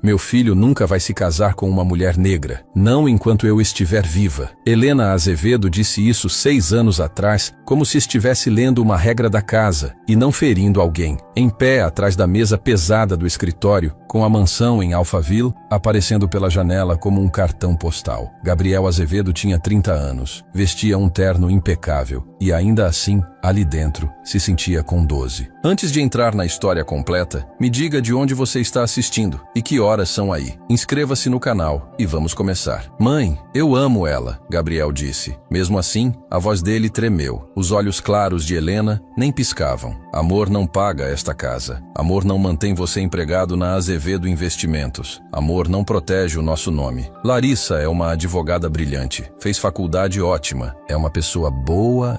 Meu filho nunca vai se casar com uma mulher negra, não enquanto eu estiver viva. Helena Azevedo disse isso 6 anos atrás, como se estivesse lendo uma regra da casa, e não ferindo alguém. Em pé atrás da mesa pesada do escritório, com a mansão em Alphaville aparecendo pela janela como um cartão postal. Gabriel Azevedo tinha 30 anos, vestia um terno impecável e ainda assim, ali dentro, se sentia com 12. Antes de entrar na história completa, me diga de onde você está assistindo e que horas são aí. Inscreva-se no canal e vamos começar. Mãe, eu amo ela, Gabriel disse. Mesmo assim, a voz dele tremeu. Os olhos claros de Helena nem piscavam. Amor não paga esta casa. Amor não mantém você empregado na Azevedo Investimentos. Amor não protege o nosso nome. Larissa é uma advogada brilhante. Fez faculdade ótima. É uma pessoa boa,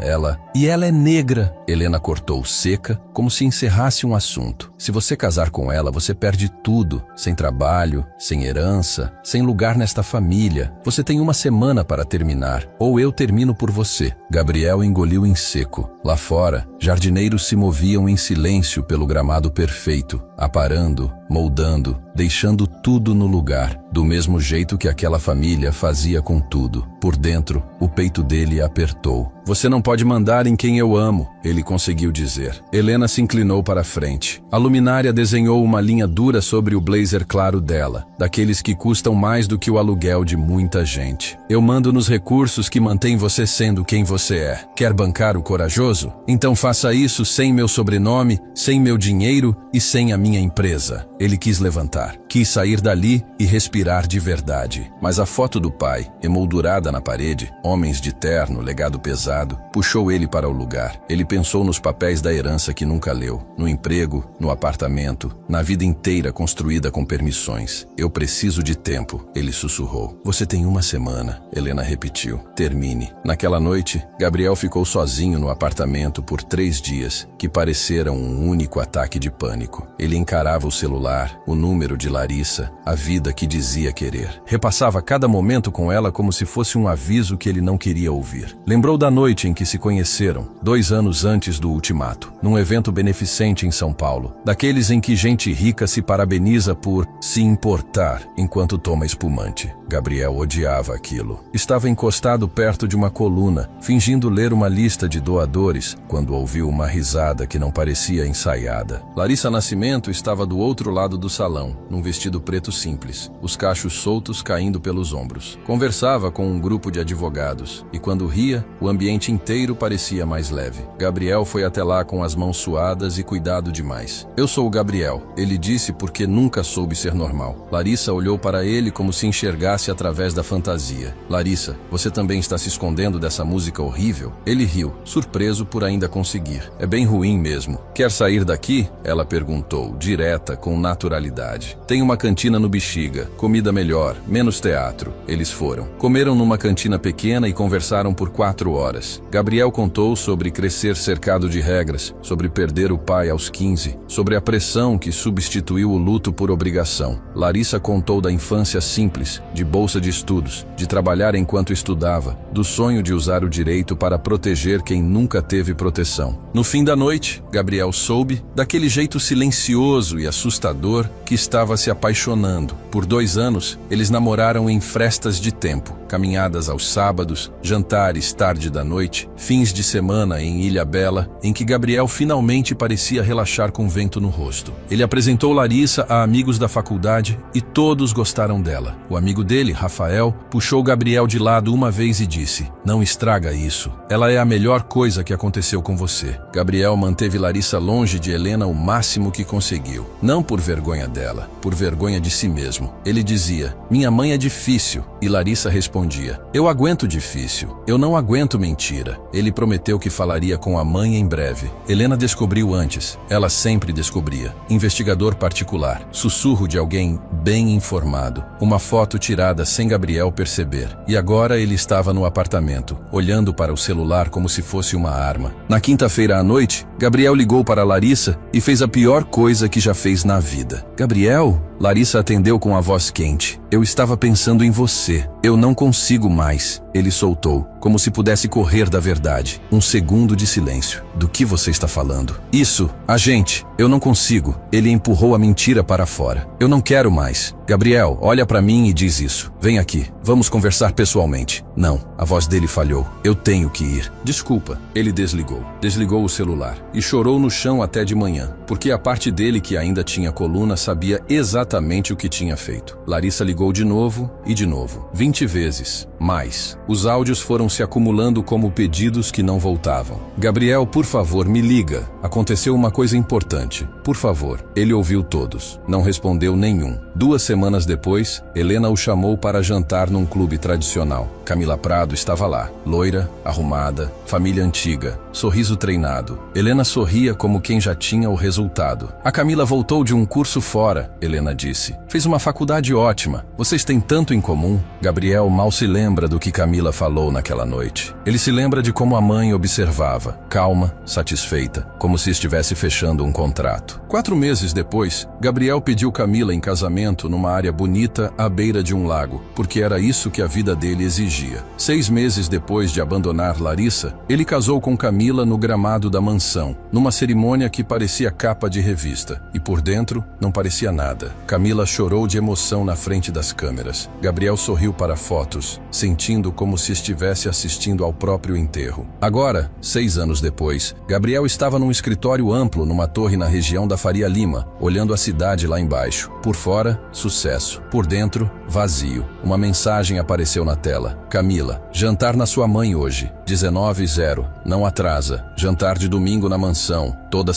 E ela é negra. Helena cortou seca, como se encerrasse um assunto. Se você casar com ela, você perde tudo. Sem trabalho, sem herança, sem lugar nesta família. Você tem uma semana para terminar, ou eu termino por você. Gabriel engoliu em seco. Lá fora, jardineiros se moviam em silêncio pelo gramado perfeito, aparando, moldando, deixando tudo no lugar, do mesmo jeito que aquela família fazia com tudo. Por dentro, o peito dele apertou. Você não pode mandar em quem eu amo, ele conseguiu dizer. Helena se inclinou para a frente. A luminária desenhou uma linha dura sobre o blazer claro dela, daqueles que custam mais do que o aluguel de muita gente. Eu mando nos recursos que mantêm você sendo quem você é. Quer bancar o corajoso? Então faça isso sem meu sobrenome, sem meu dinheiro e sem a minha empresa. Ele quis levantar, quis sair dali e respirar de verdade. Mas a foto do pai, emoldurada na parede, homens de terno, legado pesado, puxou ele para o lugar. Ele pensou nos papéis da herança que nunca leu, no emprego, no apartamento, na vida inteira construída com permissões. Eu preciso de tempo, ele sussurrou. Você tem uma semana, Helena repetiu. Termine. Naquela noite, Gabriel ficou sozinho no apartamento por 3 dias, que pareceram um único ataque de pânico. Ele encarava o celular, o número de Larissa, a vida que dizia querer. Repassava cada momento com ela como se fosse um aviso que ele não queria ouvir. Lembrou da noite em que se conheceram, 2 anos antes do ultimato, num evento beneficente em São Paulo, daqueles em que gente rica se parabeniza por se importar enquanto toma espumante. Gabriel odiava aquilo. Estava encostado perto de uma coluna, fingindo ler uma lista de doadores, quando ouviu uma risada que não parecia ensaiada. Larissa Nascimento estava do outro lado do salão, num vestido preto simples, os cachos soltos caindo pelos ombros. Conversava com um grupo de advogados, e quando ria, o ambiente inteiro parecia mais leve. Gabriel foi até lá com as mãos suadas e cuidado demais. Eu sou o Gabriel, ele disse porque nunca soube ser normal. Larissa olhou para ele como se enxergasse através da fantasia. Larissa, você também está se escondendo dessa música horrível? Ele riu, surpreso por ainda conseguir. É bem ruim mesmo. Quer sair daqui? Ela perguntou, direta, com naturalidade. Tem uma cantina no Bexiga, comida melhor, menos teatro. Eles foram. Comeram numa cantina pequena e conversaram por 4 horas. Gabriel contou sobre crescer cercado de regras, sobre perder o pai aos 15, sobre a pressão que substituiu o luto por obrigação. Larissa contou da infância simples, de bolsa de estudos, de trabalhar enquanto estudava, do sonho de usar o direito para proteger quem nunca teve proteção. No fim da noite, Gabriel soube, daquele jeito silencioso e assustador, que estava se apaixonando. Por 2 anos, eles namoraram em frestas de tempo, caminhadas aos sábados, jantares tarde da noite, fins de semana em Ilhabela, em que Gabriel finalmente parecia relaxar com vento no rosto. Ele apresentou Larissa a amigos da faculdade e todos gostaram dela. O amigo dele, Rafael, puxou Gabriel de lado uma vez e disse: "Não estraga isso. Ela é a melhor coisa que aconteceu com você." Gabriel manteve Larissa longe de Helena o máximo que conseguiu. Não por vergonha dela, por vergonha de si mesmo. Ele dizia: "Minha mãe é difícil." E Larissa respondia: "Eu aguento difícil. Eu não aguento mentira." Ele prometeu que falaria com a mãe em breve. Helena descobriu antes. Ela sempre descobria. Investigador particular. Sussurro de alguém bem informado. Uma foto tirada sem Gabriel perceber. E agora ele estava no apartamento, olhando para o celular como se fosse uma arma. Na quinta-feira à noite, Gabriel ligou para Larissa e fez a pior coisa que já fez na vida. "Gabriel?" Larissa atendeu com a voz quente. "Eu estava pensando em você." Eu não consigo mais. Ele soltou, como se pudesse correr da verdade. Um segundo de silêncio. Do que você está falando? Isso, a gente. Eu não consigo. Ele empurrou a mentira para fora. Eu não quero mais. Gabriel, olha para mim e diz isso. Vem aqui. Vamos conversar pessoalmente. Não, a voz dele falhou. Eu tenho que ir. Desculpa. Ele desligou. Desligou o celular e chorou no chão até de manhã, porque a parte dele que ainda tinha coluna sabia exatamente o que tinha feito. Larissa ligou de novo e de novo. 20 vezes. Mais. Os áudios foram se acumulando como pedidos que não voltavam. Gabriel, por favor, me liga. Aconteceu uma coisa importante. Por favor. Ele ouviu todos. Não respondeu nenhum. 2 semanas depois, Helena o chamou para jantar num clube tradicional. Camila Prado estava lá. Loira, arrumada, família antiga, sorriso treinado. Helena sorria como quem já tinha o resultado. A Camila voltou de um curso fora, Helena disse. Fez uma faculdade ótima. Vocês têm tanto em comum. Gabriel mal se lembra do que Camila falou naquela noite. Ele se lembra de como a mãe observava, calma, satisfeita, como se estivesse fechando um contrato. 4 meses depois, Gabriel pediu Camila em casamento numa área bonita à beira de um lago, porque era isso que a vida dele exigia. 6 meses depois de abandonar Larissa, ele casou com Camila no gramado da mansão, numa cerimônia que parecia capa de revista, e por dentro não parecia nada. Camila chorou de emoção na frente das câmeras. Gabriel sorriu para fotos, sentindo como se estivesse assistindo ao próprio enterro. Agora, 6 anos depois, Gabriel estava num escritório amplo numa torre na região da Faria Lima, olhando a cidade lá embaixo. Por fora, sucesso. Por dentro, vazio. Uma mensagem apareceu na tela. Camila, jantar na sua mãe hoje. 19:00. Não atrasa. Jantar de domingo na mansão. Toda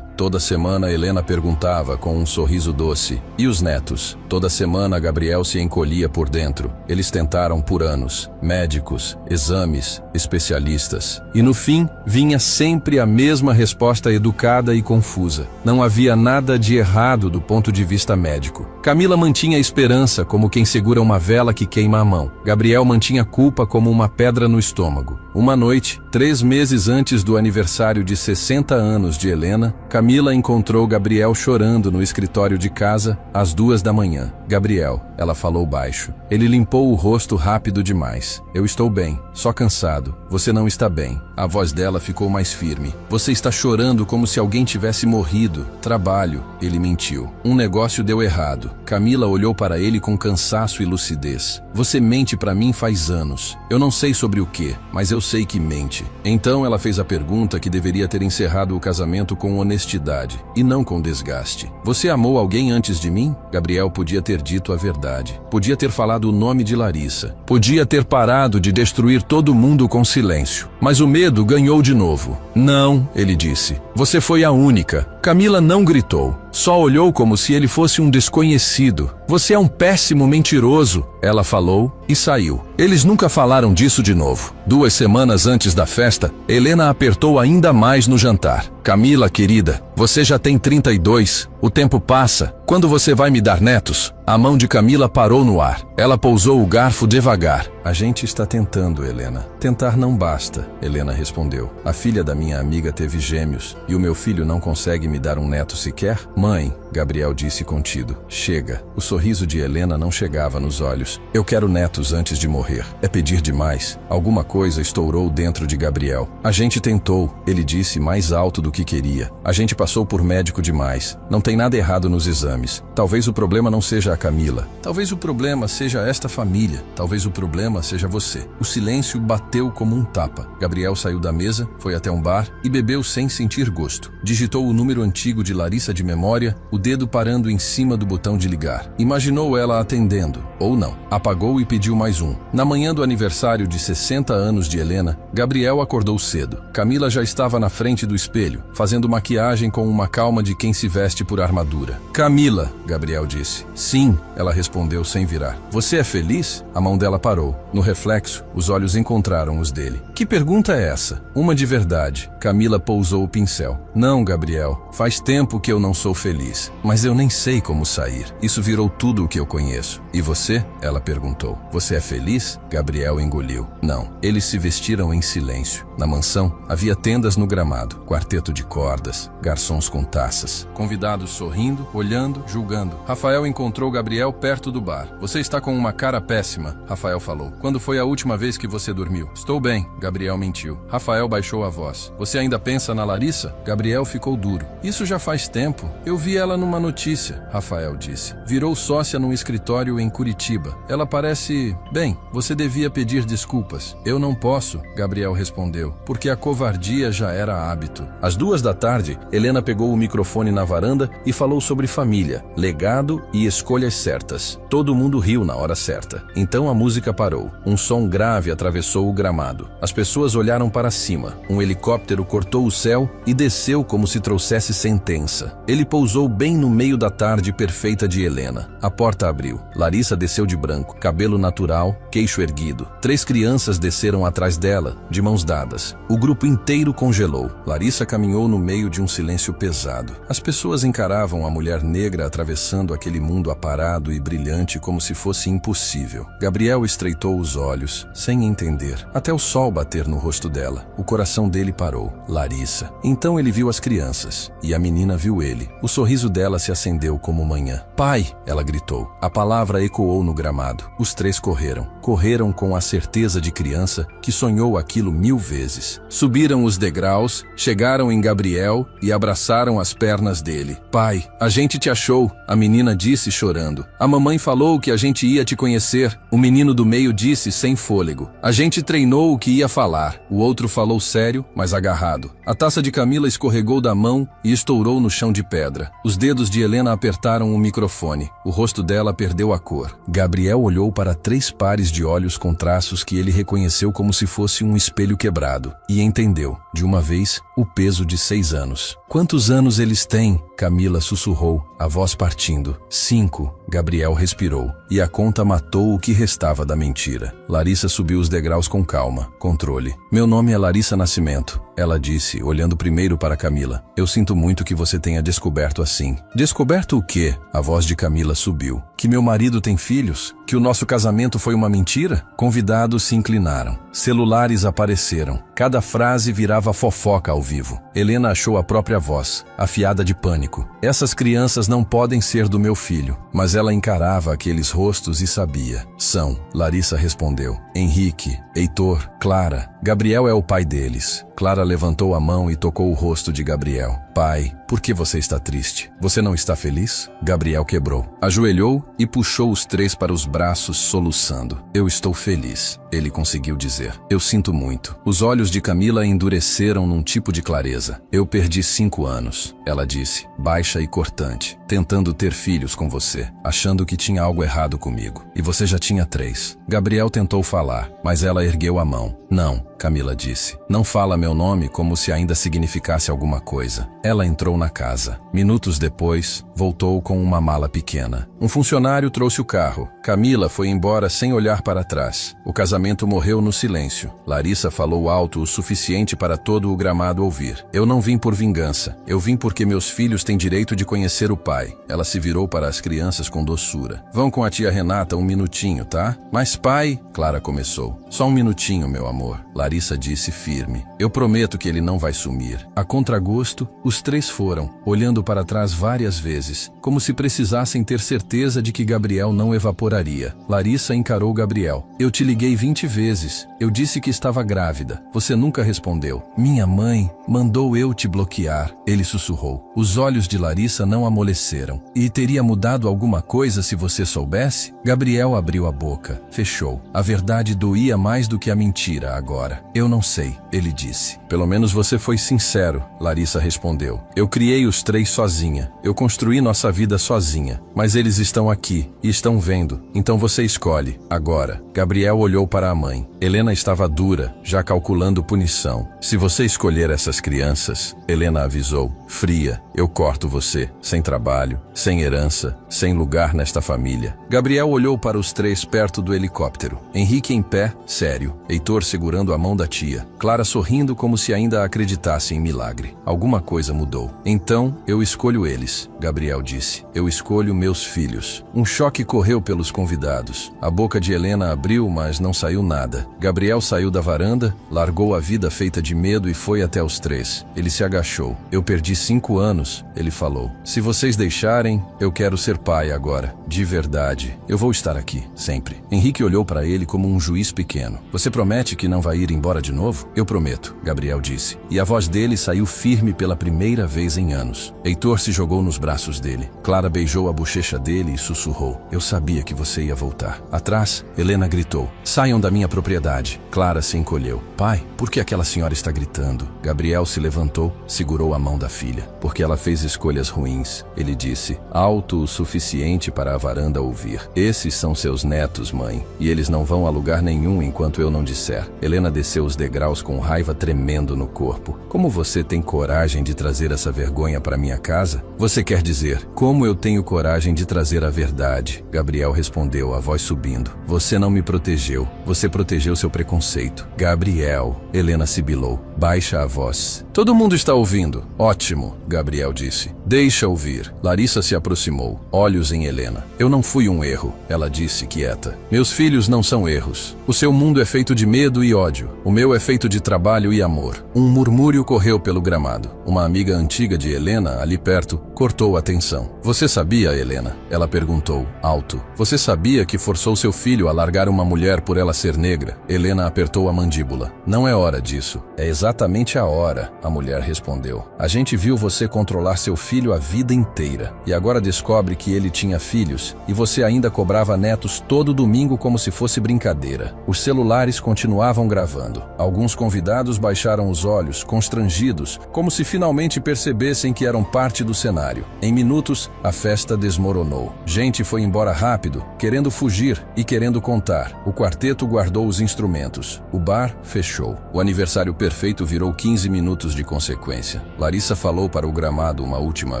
semana Helena perguntava com um sorriso doce. E os netos? Toda semana Gabriel se encolhia por dentro. Eles tentaram por anos. Médicos, exames, especialistas. E no fim, vinha sempre a mesma resposta educada e confusa. Não havia nada de errado do ponto de vista médico. Camila mantinha a esperança como quem segura uma vela que queima a mão. Gabriel mantinha a culpa como uma pedra no estômago. Uma noite, 3 meses antes do aniversário de 60 anos de Helena, Camila encontrou Gabriel chorando no escritório de casa às 2 da manhã. Gabriel, ela falou baixo. Ele limpou o rosto rápido demais. Eu estou bem, só cansado. Você não está bem. A voz dela ficou mais firme. Você está chorando como se alguém tivesse morrido. Trabalho. Ele mentiu. Um negócio deu errado. Camila olhou para ele com cansaço e lucidez. Você mente para mim faz anos. Eu não sei sobre o que, mas eu sei que mente. Então ela fez a pergunta que deveria ter encerrado o casamento com honestidade, e não com desgaste. Você amou alguém antes de mim? Gabriel podia ter dito a verdade. Podia ter falado o nome de Larissa. Podia ter parado de destruir todo mundo com silêncio. Mas o medo ganhou de novo. Não, ele disse. Você foi a única. Camila não gritou. Só olhou como se ele fosse um desconhecido. Você é um péssimo mentiroso, ela falou e saiu. Eles nunca falaram disso de novo. 2 semanas antes da festa, Helena apertou ainda mais no jantar. Camila, querida, você já tem 32. O tempo passa. Quando você vai me dar netos? A mão de Camila parou no ar. Ela pousou o garfo devagar. A gente está tentando, Helena. Tentar não basta, Helena respondeu. A filha da minha amiga teve gêmeos e o meu filho não consegue me dar um neto sequer? Mãe, Gabriel disse contido. Chega. O sorriso de Helena não chegava nos olhos. Eu quero netos antes de morrer. É pedir demais. Alguma coisa estourou dentro de Gabriel. A gente tentou, ele disse mais alto do que queria. A gente passou por médico demais. Não tem nada errado nos exames. Talvez o problema não seja a Camila. Talvez o problema seja esta família. Talvez o problema seja você. O silêncio bateu como um tapa. Gabriel saiu da mesa, foi até um bar e bebeu sem sentir gosto. Digitou o número antigo de Larissa de memória, o dedo parando em cima do botão de ligar. Imaginou ela atendendo, ou não. Apagou e pediu mais um. Na manhã do aniversário de 60 anos de Helena, Gabriel acordou cedo. Camila já estava na frente do espelho, fazendo maquiagem com uma calma de quem se veste por armadura. Camila, Gabriel disse. Sim, ela respondeu sem virar. Você é feliz? A mão dela parou. No reflexo, os olhos encontraram os dele. Que pergunta é essa? Uma de verdade. Camila pousou o pincel. Não, Gabriel. Faz tempo que eu não sou feliz. Mas eu nem sei como sair. Isso virou tudo o que eu conheço. E você? Ela perguntou. Você é feliz? Gabriel engoliu. Não. Eles se vestiram em silêncio. Na mansão, havia tendas no gramado, quarteto de cordas, garçons com taças, convidados sorrindo, olhando, julgando. Rafael encontrou Gabriel perto do bar. Você está com uma cara péssima, Rafael falou. Quando foi a última vez que você dormiu? Estou bem, Gabriel mentiu. Rafael baixou a voz. Você ainda pensa na Larissa? Gabriel ficou duro. Isso já faz tempo. Eu vi ela numa notícia, Rafael disse. Virou sócia num escritório em Curitiba. Ela parece... Bem, você devia pedir desculpas. Eu não posso, Gabriel respondeu, porque a covardia já era hábito. Às 14h, Helena pegou o microfone na varanda e falou sobre família, legado e escolhas certas. Todo mundo riu na hora certa. Então a música parou. Um som grave atravessou o gramado. As pessoas olharam para cima. Um helicóptero cortou o céu e desceu como se trouxesse sentença. Ele pousou bem no meio da tarde perfeita de Helena. A porta abriu. Larissa desceu de branco, cabelo natural, queixo erguido. 3 crianças desceram atrás dela, de mãos dadas. O grupo inteiro congelou. Larissa caminhou no meio de um silêncio pesado. As pessoas encaravam a mulher negra atravessando aquele mundo aparado e brilhante como se fosse impossível. Gabriel estreitou os olhos, sem entender, até o sol bater no rosto dela. O coração dele parou. Larissa. Então ele viu as crianças, e a menina viu ele. O sorriso dela se acendeu como manhã. Pai! Ela gritou. A palavra ecoou no gramado. Os 3 correram. Correram com a certeza de criança que sonhou aquilo 1000 vezes. Subiram os degraus, chegaram em Gabriel e abraçaram as pernas dele. Pai, a gente te achou, a menina disse chorando. A mamãe falou que a gente ia te conhecer. O menino do meio disse sem fôlego. A gente treinou o que ia falar. O outro falou sério, mas agarrado. A taça de Camila escorregou da mão e estourou no chão de pedra. Os dedos de Helena apertaram o microfone. O rosto dela perdeu a cor. Gabriel olhou para 3 pares de olhos com traços que ele reconheceu como se fosse um espelho quebrado. E entendeu, de uma vez, o peso de 6 anos. Quantos anos eles têm? Camila sussurrou, a voz partindo. 5. Gabriel respirou. E a conta matou o que restava da mentira. Larissa subiu os degraus com calma. Controle. Meu nome é Larissa Nascimento. Ela disse, olhando primeiro para Camila. Eu sinto muito que você tenha descoberto assim. Descoberto o quê? A voz de Camila subiu. Que meu marido tem filhos? Que o nosso casamento foi uma mentira? Convidados se inclinaram. Celulares apareceram. Cada frase virava fofoca ao vivo. Helena achou a própria voz, afiada de pânico. Essas crianças não podem ser do meu filho. Mas ela encarava aqueles rostos e sabia. São, Larissa respondeu. Henrique, Heitor, Clara. Gabriel é o pai deles. Clara levantou a mão e tocou o rosto de Gabriel. Pai, por que você está triste? Você não está feliz? Gabriel quebrou. Ajoelhou e puxou os 3 para os braços, soluçando. Eu estou feliz, ele conseguiu dizer. Eu sinto muito. Os olhos de Camila endureceram num tipo de clareza. Eu perdi 5 anos, ela disse, baixa e cortante, tentando ter filhos com você, achando que tinha algo errado comigo. E você já tinha 3. Gabriel tentou falar, mas ela ergueu a mão. Não, Camila disse. Não fala meu nome como se ainda significasse alguma coisa. Ela entrou na casa. Minutos depois, voltou com uma mala pequena. Um funcionário trouxe o carro. Camila foi embora sem olhar para trás. O casamento morreu no silêncio. Larissa falou alto o suficiente para todo o gramado ouvir. Eu não vim por vingança. Eu vim porque meus filhos têm direito de conhecer o pai. Ela se virou para as crianças com doçura. Vão com a tia Renata um minutinho, tá? Mas pai, Clara começou. Só um minutinho, meu amor. Larissa disse firme. Eu prometo que ele não vai sumir. A contragosto, os 3 foram, olhando para trás várias vezes, como se precisassem ter certeza de que Gabriel não evaporaria. Larissa encarou Gabriel. Eu te liguei 20 vezes. Eu disse que estava grávida. Você nunca respondeu. Minha mãe mandou eu te bloquear. Ele sussurrou. Os olhos de Larissa não amoleceram. E teria mudado alguma coisa se você soubesse? Gabriel abriu a boca. Fechou. A verdade doía mais do que a mentira agora. Eu não sei, ele disse. Pelo menos você foi sincero, Larissa respondeu. Eu criei os 3 sozinha. Eu construí nossa vida sozinha. Mas eles estão aqui e estão vendo. Então você escolhe. Agora. Gabriel olhou para a mãe. Helena estava dura, já calculando punição. Se você escolher essas crianças, Helena avisou, fria, eu corto você, sem trabalho, sem herança, sem lugar nesta família. Gabriel olhou para os 3 perto do helicóptero. Henrique em pé, sério. Heitor segurando a mão da tia. Clara sorrindo como se ainda acreditasse em milagre. Alguma coisa mudou. Então, eu escolho eles, Gabriel disse. Eu escolho meus filhos. Um choque correu pelos convidados. A boca de Helena abriu, mas não saiu nada. Gabriel saiu da varanda, largou a vida feita de medo e foi até os três. Ele se agachou. Eu perdi 5 anos, ele falou. Se vocês deixarem, eu quero ser pai agora. De verdade. Eu vou estar aqui, sempre. Henrique olhou para ele como um juiz pequeno. Você promete que não vai ir embora de novo? Eu prometo, Gabriel disse. E a voz dele saiu firme pela primeira vez em anos. Heitor se jogou nos braços dele. Clara beijou a bochecha dele e sussurrou. Eu sabia que você ia voltar. Atrás, Helena gritou. Saiam da minha propriedade. Clara se encolheu. Pai, por que aquela senhora está gritando? Gabriel se levantou, segurou a mão da filha. Porque ela fez escolhas ruins, ele disse, alto o suficiente para a varanda ouvir. Esses são seus netos, mãe, e eles não vão a lugar nenhum enquanto eu não disser. Helena desceu os degraus com raiva tremendo no corpo. Como você tem coragem de trazer essa vergonha para minha casa? Você quer dizer, como eu tenho coragem de trazer a verdade? Gabriel respondeu, a voz subindo. Você não me protegeu, você protegeu seu preconceito. Gabriel, Helena sibilou. Baixa a voz. Todo mundo está ouvindo. Ótimo, Gabriel disse. Deixa ouvir. Larissa se aproximou, olhos em Helena. Eu não fui um erro, ela disse quieta. Meus filhos não são erros. O seu mundo é feito de medo e ódio. O meu é feito de trabalho e amor. Um murmúrio correu pelo gramado. Uma amiga antiga de Helena, ali perto, cortou a tensão. Você sabia, Helena? Ela perguntou, alto. Você sabia que forçou seu filho a largar uma mulher por ela ser negra? Helena apertou a mandíbula. Não é hora disso. É exatamente a hora, a mulher respondeu. A gente viu você controlar seu filho a vida inteira. E agora descobre que ele tinha filhos e você ainda cobrava netos todo domingo como se fosse brincadeira. Os celulares continuavam gravando. Alguns convidados baixaram os olhos, constrangidos, como se finalmente percebessem que eram parte do cenário. Em minutos, a festa desmoronou. Gente foi embora rápido, querendo fugir e querendo contar. O quarteto guardou os instrumentos. O bar fechou. O aniversário perfeito virou 15 minutos de consequência. Larissa falou para o gramado uma última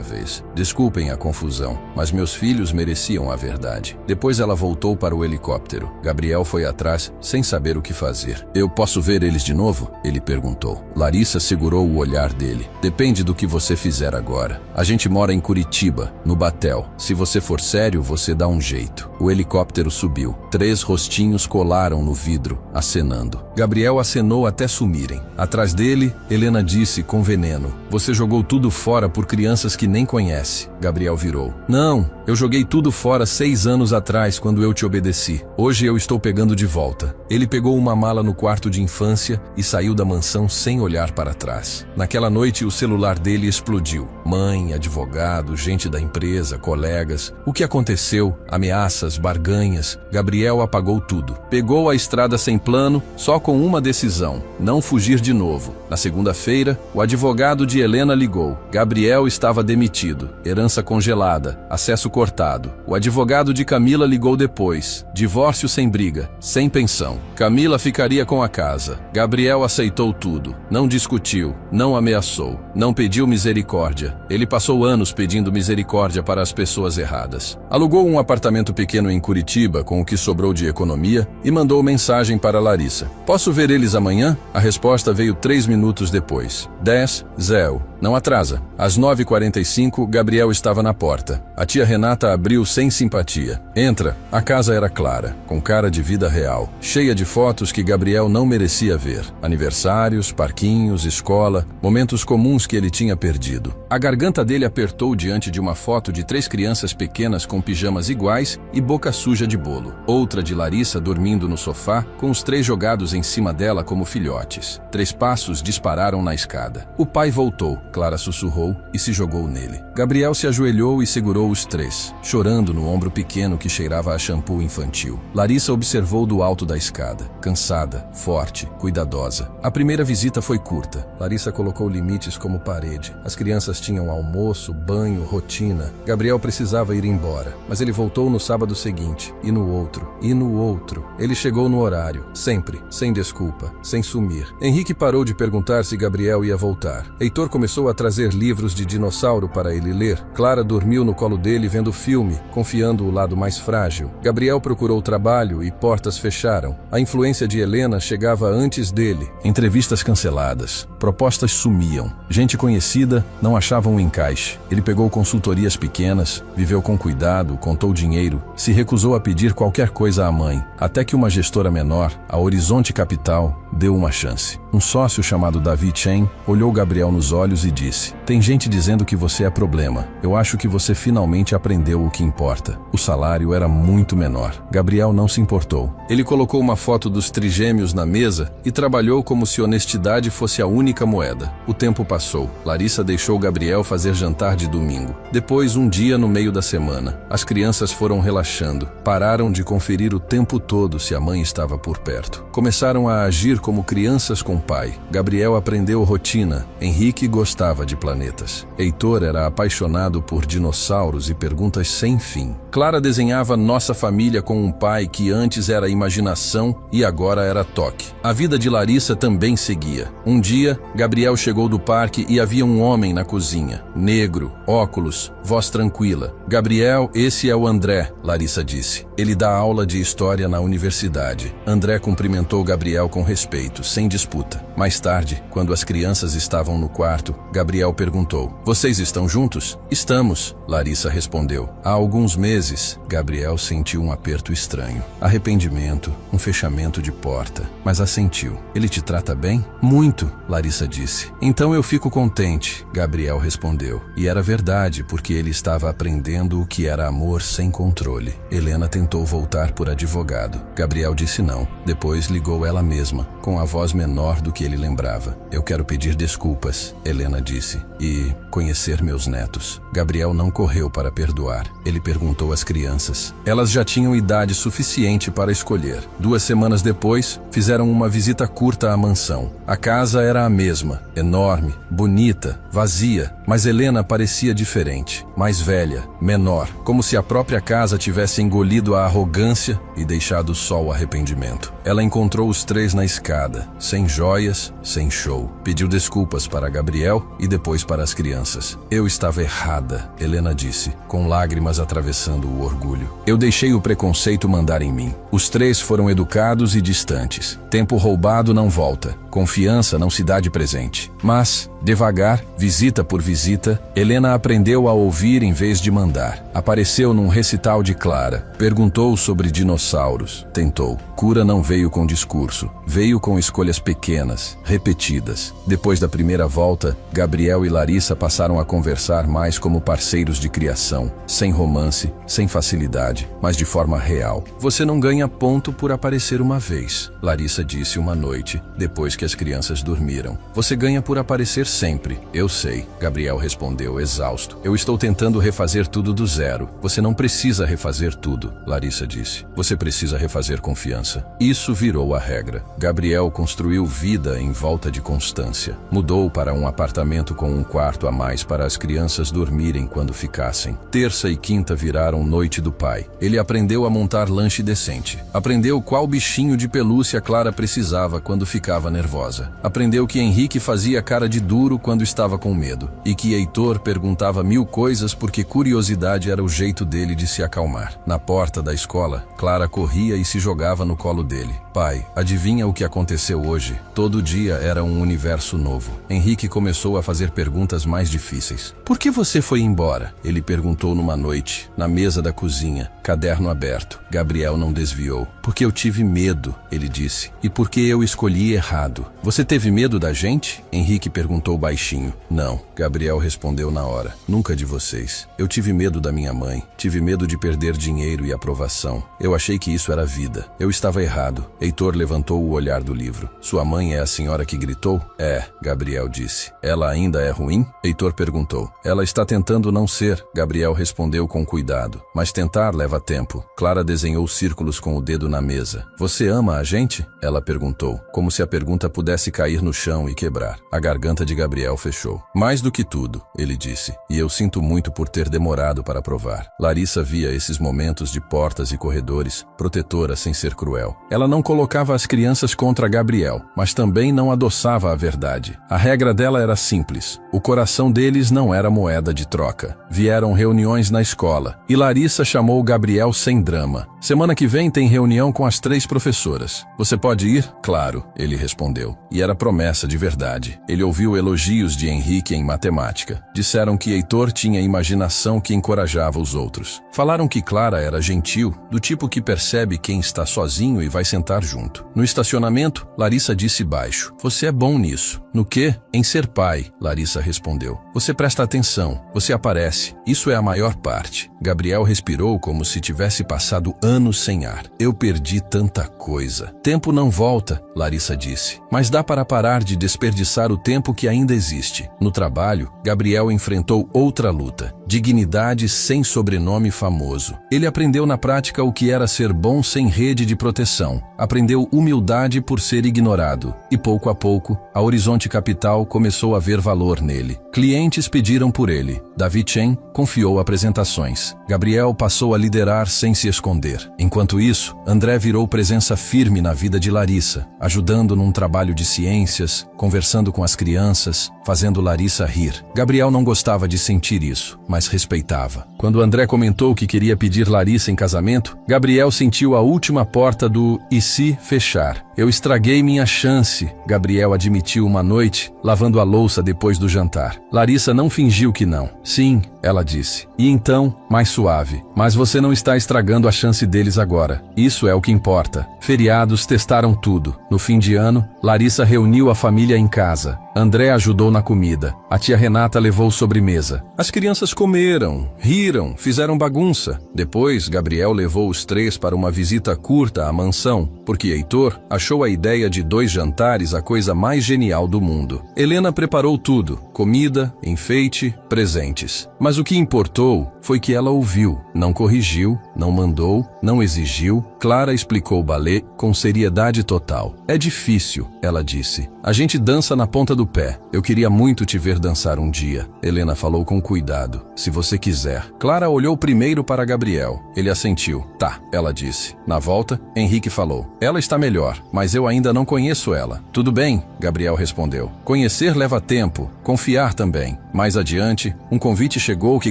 vez. Desculpem a confusão, mas meus filhos mereciam a verdade. Depois ela voltou para o helicóptero. Gabriel foi atrás, sem saber o que fazer. Eu posso ver eles de novo? Ele perguntou. Larissa segurou o olhar dele. Depende do que você fizer agora. A gente mora em Curitiba, no Batel. Se você for sério, você dá um jeito. O helicóptero subiu. 3 rostinhos colaram no vidro, acenando. Gabriel acenou até sumirem. Atrás dele, Helena disse com veneno. Você jogou tudo fora por crianças que nem conhece. Gabriel virou. Não, eu joguei tudo fora 6 anos atrás quando eu te obedeci. Hoje eu estou pegando de volta. Ele pegou uma mala no quarto de infância e saiu da mansão sem olhar para trás. Naquela noite o celular dele explodiu. Mãe, advogado, gente da empresa, colegas. O que aconteceu? Ameaças, barganhas. Gabriel apagou tudo. Pegou a estrada sem plano, só com uma decisão. Não fugir de novo. Na segunda-feira, o advogado de Helena ligou. Gabriel estava demitido. Herança congelada. Acesso cortado. O advogado de Camila ligou depois. Divórcio sem briga. Sem pensão. Camila ficaria com a casa. Gabriel aceitou tudo. Não discutiu. Não ameaçou. Não pediu misericórdia. Ele passou anos pedindo misericórdia para as pessoas erradas. Alugou um apartamento pequeno em Curitiba com o que sobrou de economia e mandou mensagem para Larissa. Posso ver eles amanhã? A resposta veio 3 minutos depois. 10:0. Não atrasa. Às 9h45, Gabriel estava na porta. A tia Renata abriu sem simpatia. Entra. A casa era clara, com cara de vida real, cheia de fotos que Gabriel não merecia ver. Aniversários, parquinhos, escola, momentos comuns que ele tinha perdido. A garganta dele apertou diante de uma foto de 3 crianças pequenas com pijamas iguais e boca suja de bolo. Outra de Larissa dormindo no sofá, com os 3 jogados em cima dela como filhotes. 3 passos dispararam na escada. O pai voltou. Clara sussurrou e se jogou nele. Gabriel se ajoelhou e segurou os 3, chorando no ombro pequeno que cheirava a shampoo infantil. Larissa observou do alto da escada, cansada, forte, cuidadosa. A primeira visita foi curta. Larissa colocou limites como parede. As crianças tinham almoço, banho, rotina. Gabriel precisava ir embora, mas ele voltou no sábado seguinte, e no outro, e no outro. Ele chegou no horário, sempre, sem desculpa, sem sumir. Henrique parou de perguntar se Gabriel ia voltar. Heitor começou começou a trazer livros de dinossauro para ele ler. Clara dormiu no colo dele vendo filme, confiando o lado mais frágil. Gabriel procurou trabalho e portas fecharam. A influência de Helena chegava antes dele. Entrevistas canceladas, propostas sumiam. Gente conhecida não achava um encaixe. Ele pegou consultorias pequenas, viveu com cuidado, contou dinheiro, se recusou a pedir qualquer coisa à mãe, até que uma gestora menor, a Horizonte Capital, deu uma chance. Um sócio chamado David Chen olhou Gabriel nos olhos e disse: "Tem gente dizendo que você é problema. Eu acho que você finalmente aprendeu o que importa." O salário era muito menor. Gabriel não se importou. Ele colocou uma foto dos trigêmeos na mesa e trabalhou como se honestidade fosse a única moeda. O tempo passou. Larissa deixou Gabriel fazer jantar de domingo. Depois, um dia no meio da semana. As crianças foram relaxando. Pararam de conferir o tempo todo se a mãe estava por perto. Começaram a agir como crianças com pai. Gabriel aprendeu rotina. Henrique gostava de planetas. Heitor era apaixonado por dinossauros e perguntas sem fim. Clara desenhava nossa família com um pai que antes era imaginação e agora era toque. A vida de Larissa também seguia. Um dia, Gabriel chegou do parque e havia um homem na cozinha. Negro, óculos, voz tranquila. "Gabriel, esse é o André", Larissa disse. "Ele dá aula de história na universidade." André cumprimentou Gabriel com respeito, sem disputa. Mais tarde, quando as crianças estavam no quarto, Gabriel perguntou: "Vocês estão juntos?" "Estamos", Larissa respondeu. Há alguns meses, Gabriel sentiu um aperto estranho. Arrependimento, um fechamento de porta. Mas assentiu. "Ele te trata bem?" "Muito", Larissa disse. "Então eu fico contente", Gabriel respondeu. E era verdade, porque ele estava aprendendo o que era amor sem controle. Helena tentou voltar por advogado. Gabriel disse não. Depois ligou ela mesma, com a voz menor do que ele lembrava. "Eu quero pedir desculpas", Helena disse, "e conhecer meus netos." Gabriel não correu para perdoar. Ele perguntou às crianças. Elas já tinham idade suficiente para escolher. 2 semanas depois, fizeram uma visita curta à mansão. A casa era a mesma, enorme, bonita, vazia, mas Helena parecia diferente, mais velha, menor, como se a própria casa tivesse engolido a arrogância e deixado só o arrependimento. Ela encontrou os 3 na escada, sem joias, sem show. Pediu desculpas para Gabriel e depois para as crianças. "Eu estava errada", Helena disse, com lágrimas atravessando o orgulho. "Eu deixei o preconceito mandar em mim." Os 3 foram educados e distantes. Tempo roubado não volta. Confiança não se dá de presente. Mas, devagar, visita por visita, Helena aprendeu a ouvir em vez de mandar. Apareceu num recital de Clara. Perguntou sobre dinossauros. Tentou. Cura não veio com discurso. Veio com escolhas pequenas, repetidas. Depois da primeira volta, Gabriel e Larissa passaram a conversar mais como parceiros de criação. Sem romance, sem facilidade, mas de forma real. "Você não ganha ponto por aparecer uma vez", Larissa disse uma noite, depois que as crianças dormiram. "Você ganha por aparecer sempre." "Eu sei", Gabriel respondeu, exausto. "Eu estou tentando refazer tudo do zero." "Você não precisa refazer tudo", Larissa disse. "Você precisa refazer confiança." Isso virou a regra. Gabriel construiu vida em volta de constância. Mudou para um apartamento com um quarto a mais para as crianças dormirem quando ficassem. Terça e quinta viraram noite do pai. Ele aprendeu a montar lanche decente. Aprendeu qual bichinho de pelúcia Clara precisava quando ficava nervosa. Aprendeu que Henrique fazia cara de duro quando estava com medo. E que Heitor perguntava 1000 coisas porque curiosidade era o jeito dele de se acalmar. Na porta da escola, Clara corria e se jogava no colo dele. "Pai, adivinha o que aconteceu hoje?" Todo dia era um universo novo. Henrique começou a fazer perguntas mais difíceis. "Por que você foi embora?" Ele perguntou numa noite, na mesa da cozinha, caderno aberto. Gabriel não desviou. "Porque eu tive medo", ele disse. "E porque eu escolhi errado." "Você teve medo da gente?" Henrique perguntou baixinho. "Não", Gabriel respondeu na hora. "Nunca de vocês. Eu tive medo da minha mãe. Tive medo de perder dinheiro e aprovação. Eu achei que isso era vida. Eu estava errado." Heitor levantou o olhar do livro. "Sua mãe é a senhora que gritou?" "É", Gabriel disse. "Ela ainda é ruim?" Heitor perguntou. "Ela está tentando não ser", Gabriel respondeu com cuidado. "Mas tentar leva tempo." Clara desenhou círculos com com o dedo na mesa. Você ama a gente? Ela perguntou, como se a pergunta pudesse cair no chão e quebrar. A garganta de Gabriel fechou. Mais do que tudo, ele disse, e eu sinto muito por ter demorado para provar. Larissa via esses momentos de portas e corredores, protetora sem ser cruel. Ela não colocava as crianças contra Gabriel, mas também não adoçava a verdade. A regra dela era simples. O coração deles não era moeda de troca. Vieram reuniões na escola, e Larissa chamou Gabriel sem drama. Semana que vem tem reunião com as 3 professoras. Você pode ir? Claro, ele respondeu. E era promessa de verdade. Ele ouviu elogios de Henrique em matemática. Disseram que Heitor tinha imaginação que encorajava os outros. Falaram que Clara era gentil, do tipo que percebe quem está sozinho e vai sentar junto. No estacionamento, Larissa disse baixo, você é bom nisso. No quê? Em ser pai, Larissa respondeu. Você presta atenção, você aparece. Isso é a maior parte. Gabriel respirou como se tivesse passado anos sem ar. Eu perdi tanta coisa. Tempo não volta, Larissa disse. Mas dá para parar de desperdiçar o tempo que ainda existe. No trabalho, Gabriel enfrentou outra luta. Dignidade sem sobrenome famoso. Ele aprendeu na prática o que era ser bom sem rede de proteção. Aprendeu humildade por ser ignorado. E pouco a pouco, a Horizonte Capital começou a ver valor nele. Clientes pediram por ele. Davi Chen confiou apresentações. Gabriel passou a liderar sem se esconder. Enquanto isso, André virou presença firme na vida de Larissa, ajudando num trabalho de ciências, conversando com as crianças, fazendo Larissa rir. Gabriel não gostava de sentir isso, mas respeitava. Quando André comentou que queria pedir Larissa em casamento, Gabriel sentiu a última porta do "e se" fechar. Eu estraguei minha chance, Gabriel admitiu uma noite, lavando a louça depois do jantar. Larissa não fingiu que não. Sim, ela disse. E então, mais suave. Mas você não está estragando a chance deles agora. Isso é o que importa. Feriados testaram tudo. No fim de ano, Larissa reuniu a família em casa. André ajudou na comida. A tia Renata levou sobremesa. As crianças comeram, riram, fizeram bagunça. Depois, Gabriel levou os 3 para uma visita curta à mansão, porque Heitor achou a ideia de 2 jantares a coisa mais genial do mundo. Helena preparou tudo: comida, enfeite, presentes. Mas o que importou foi que ela ouviu, não corrigiu, não mandou, não exigiu. Clara explicou o balé com seriedade total. É difícil, ela disse. A gente dança na ponta do pé. Eu queria muito te ver dançar um dia. Helena falou com cuidado. Se você quiser. Clara olhou primeiro para Gabriel. Ele assentiu. Tá, ela disse. Na volta, Henrique falou. Ela está melhor, mas eu ainda não conheço ela. Tudo bem, Gabriel respondeu. Conhecer leva tempo, confiar também. Mais adiante, um convite chegou que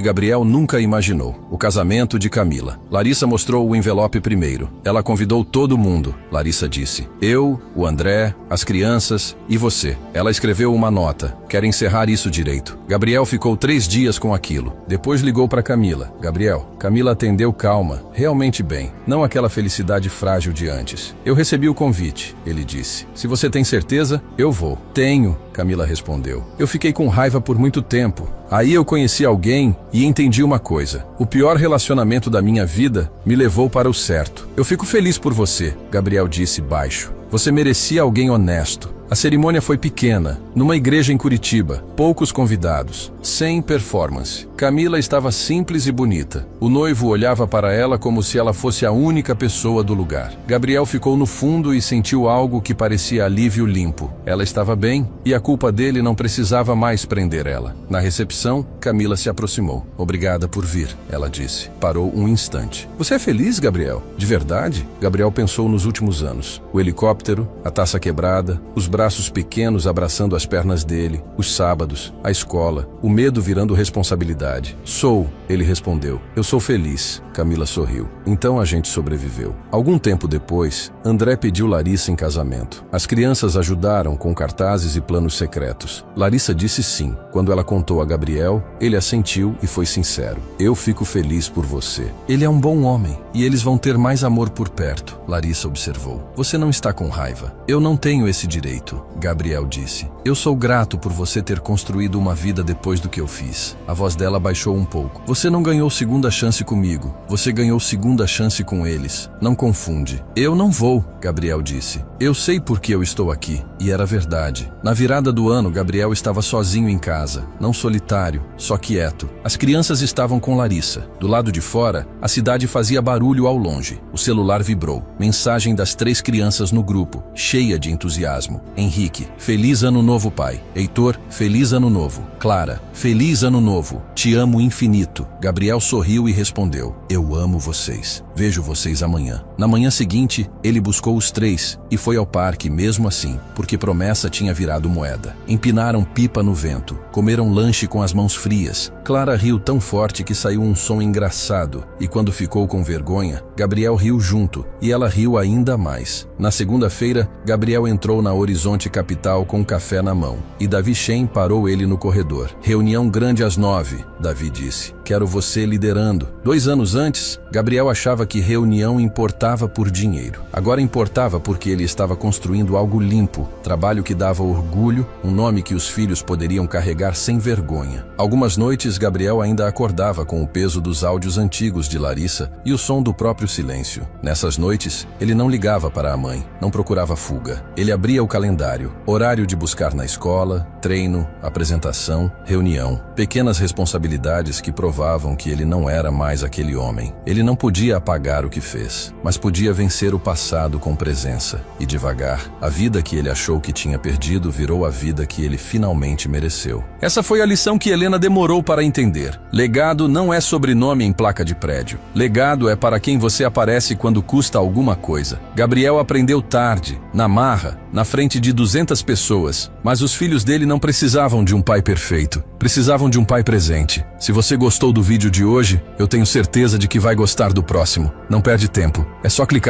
Gabriel nunca imaginou. O casamento de Camila. Larissa mostrou o envelope primeiro. Ela convidou todo mundo, Larissa disse. Eu, o André, as crianças e você. Ela escreveu uma nota. Quer encerrar isso direito. Gabriel ficou 3 dias com aquilo. Depois ligou para Camila. Gabriel. Camila atendeu calma, realmente bem. Não aquela felicidade frágil de antes. Eu recebi o convite, ele disse. Se você tem certeza, eu vou. Tenho, Camila respondeu. Eu fiquei com raiva por muito tempo. Aí eu conheci alguém e entendi uma coisa. O pior relacionamento da minha vida me levou para o certo. Eu fico feliz por você, Gabriel disse baixo. Você merecia alguém honesto. A cerimônia foi pequena, numa igreja em Curitiba, poucos convidados, sem performance. Camila estava simples e bonita. O noivo olhava para ela como se ela fosse a única pessoa do lugar. Gabriel ficou no fundo e sentiu algo que parecia alívio limpo. Ela estava bem e a culpa dele não precisava mais prender ela. Na recepção, Camila se aproximou. Obrigada por vir, ela disse. Parou um instante. Você é feliz, Gabriel? De verdade? Gabriel pensou nos últimos anos. O helicóptero, a taça quebrada, os braços pequenos abraçando as pernas dele, os sábados, a escola, o medo virando responsabilidade. Sou, ele respondeu. Eu sou feliz. Camila sorriu. Então a gente sobreviveu. Algum tempo depois, André pediu Larissa em casamento. As crianças ajudaram com cartazes e planos secretos. Larissa disse sim. Quando ela contou a Gabriel, ele assentiu e foi sincero. Eu fico feliz por você. Ele é um bom homem e eles vão ter mais amor por perto. Larissa observou. Você não está com raiva. Eu não tenho esse direito, Gabriel disse. Eu sou grato por você ter construído uma vida depois do que eu fiz. A voz dela baixou um pouco. Você não ganhou segunda chance comigo. Você ganhou segunda chance com eles. Não confunde. Eu não vou, Gabriel disse. Eu sei por que eu estou aqui. E era verdade. Na virada do ano, Gabriel estava sozinho em casa. Não solitário, só quieto. As crianças estavam com Larissa. Do lado de fora, a cidade fazia barulho ao longe. O celular vibrou. Mensagem das 3 crianças no grupo, cheia de entusiasmo. Henrique, feliz ano novo, pai. Heitor, feliz ano novo. Clara, feliz ano novo. Te amo infinito. Gabriel sorriu e respondeu: eu amo vocês. Vejo vocês amanhã. Na manhã seguinte, ele buscou os 3 e foi ao parque mesmo assim, porque promessa tinha virado moeda. Empinaram pipa no vento, comeram lanche com as mãos frias. Clara riu tão forte que saiu um som engraçado, e quando ficou com vergonha, Gabriel riu junto, e ela riu ainda mais. Na segunda-feira, Gabriel entrou na Horizonte Capital com um café na mão, e Davi Shen parou ele no corredor. Reunião grande às 9, Davi disse. Quero você liderando. 2 anos antes, Gabriel achava que reunião importava por dinheiro. Agora importava porque ele estava construindo algo limpo, trabalho que dava orgulho, um nome que os filhos poderiam carregar sem vergonha. Algumas noites, Gabriel ainda acordava com o peso dos áudios antigos de Larissa e o som do próprio silêncio. Nessas noites, ele não ligava para a mãe, não procurava fuga. Ele abria o calendário, horário de buscar na escola, treino, apresentação, reunião. Pequenas responsabilidades que provavam que ele não era mais aquele homem. Ele não podia apagar o que fez, mas podia vencer o passado com presença. E devagar, a vida que ele achou que tinha perdido virou a vida que ele finalmente mereceu. Essa foi a lição que Helena demorou para entender. Legado não é sobrenome em placa de prédio. Legado é para quem você aparece quando custa alguma coisa. Gabriel aprendeu tarde, na marra, na frente de 200 pessoas, mas os filhos dele não precisavam de um pai perfeito. Precisavam de um pai presente. Se você gostou do vídeo de hoje, eu tenho certeza de que vai gostar do próximo. Não perde tempo. É só clicar.